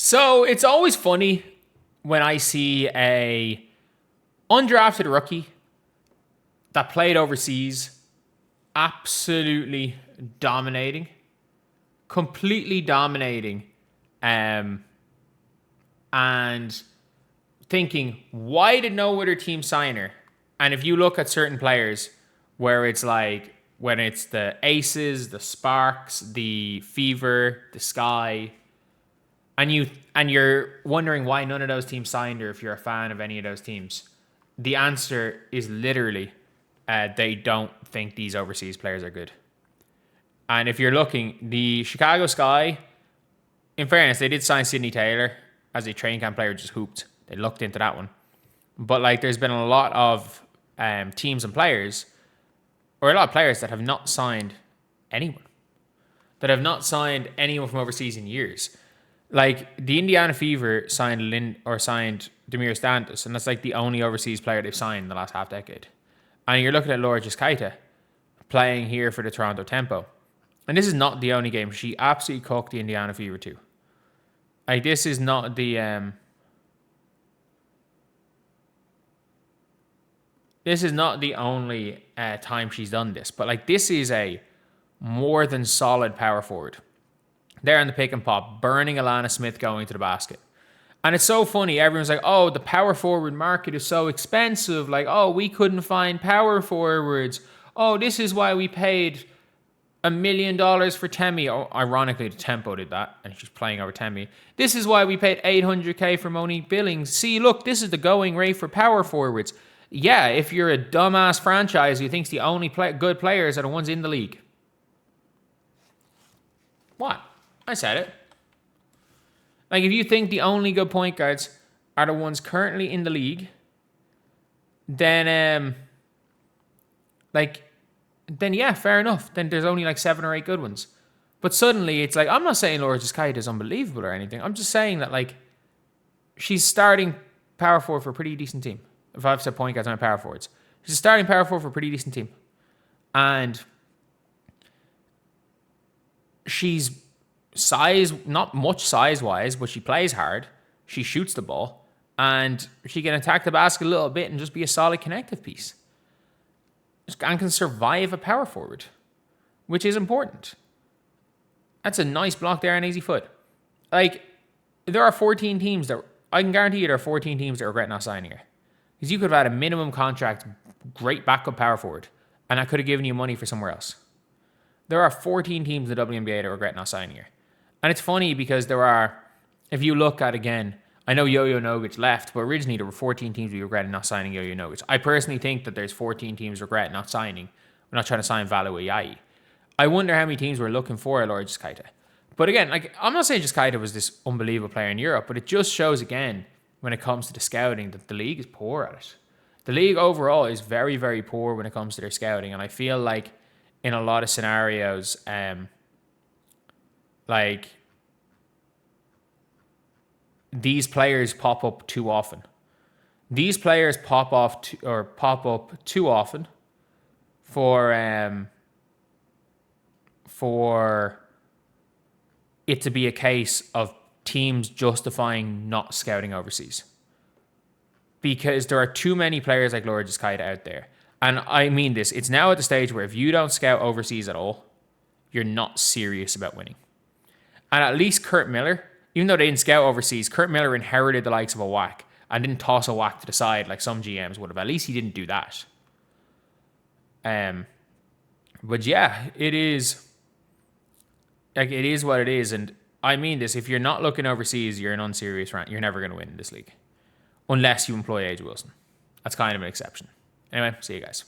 So it's always funny when I see a undrafted rookie that played overseas, absolutely dominating, completely dominating, and thinking, why did no other team sign her? And if you look at certain players where it's like, when it's the Aces, the Sparks, the Fever, the Sky, and you're wondering why none of those teams signed her if you're a fan of any of those teams, the answer is literally they don't think these overseas players are good. And if you're looking, the Chicago Sky, in fairness, they did sign Sydney Taylor as a training camp player, just hooped. They looked into that one. But like, there's been a lot of teams and players, or a lot of players that have not signed anyone. That have not signed anyone from overseas in years. Like, the Indiana Fever signed Demir Stantis, and that's like the only overseas player they've signed in the last half decade. And you're looking at Laura Kaita playing here for the Toronto Tempo. And this is not the only game. She absolutely cooked the Indiana Fever too. Like, this is not the only time she's done this. But like, this is a more than solid power forward. There in the pick and pop, burning Alana Smith going to the basket. And it's so funny. Everyone's like, oh, the power forward market is so expensive. Like, oh, we couldn't find power forwards. Oh, this is why we paid $1 million for Temi. Oh, ironically, the Tempo did that, and she's playing over Temi. This is why we paid $800K for Monique Billings. See, look, this is the going rate for power forwards. Yeah, if you're a dumbass franchise who thinks the only good players are the ones in the league. What? I said it. Like, if you think the only good point guards are the ones currently in the league, then yeah, fair enough. Then there's only like 7 or 8 good ones. But suddenly it's like, I'm not saying Laura Kaita is unbelievable or anything. I'm just saying that, like, she's starting power forward for a pretty decent team. If I've said point guards on power forwards, she's starting power forward for a pretty decent team. And she's not much size-wise, but she plays hard. She shoots the ball. And she can attack the basket a little bit and just be a solid connective piece. And can survive a power forward, which is important. That's a nice block there and easy foot. Like, there are 14 teams that, I can guarantee you there are 14 teams that regret not signing her. Because you could have had a minimum contract, great backup power forward, and I could have given you money for somewhere else. There are 14 teams in the WNBA that regret not signing her. And it's funny because there are, if you look at, again, I know Yo-Yo Nogic left, but originally there were 14 teams who regretted not signing Yo-Yo Nogic. I personally think that there's 14 teams regret not signing. We're not trying to sign Valu Ayayi. I wonder how many teams were looking for Laura Kaita. But again, like, I'm not saying Kaita was this unbelievable player in Europe, but it just shows again, when it comes to the scouting, that the league is poor at it. The league overall is very, very poor when it comes to their scouting. And I feel like in a lot of scenarios, like, these players pop up too often. These players pop up too often for it to be a case of teams justifying not scouting overseas. Because there are too many players like Laura Kaita out there. And I mean this, it's now at the stage where if you don't scout overseas at all, you're not serious about winning. And at least Kurt Miller, even though they didn't scout overseas, Kurt Miller inherited the likes of a whack and didn't toss a whack to the side like some GMs would have. At least he didn't do that. But yeah, it is what it is. And I mean this, if you're not looking overseas, you're an unserious rant. You're never going to win in this league. Unless you employ AJ Wilson. That's kind of an exception. Anyway, see you guys.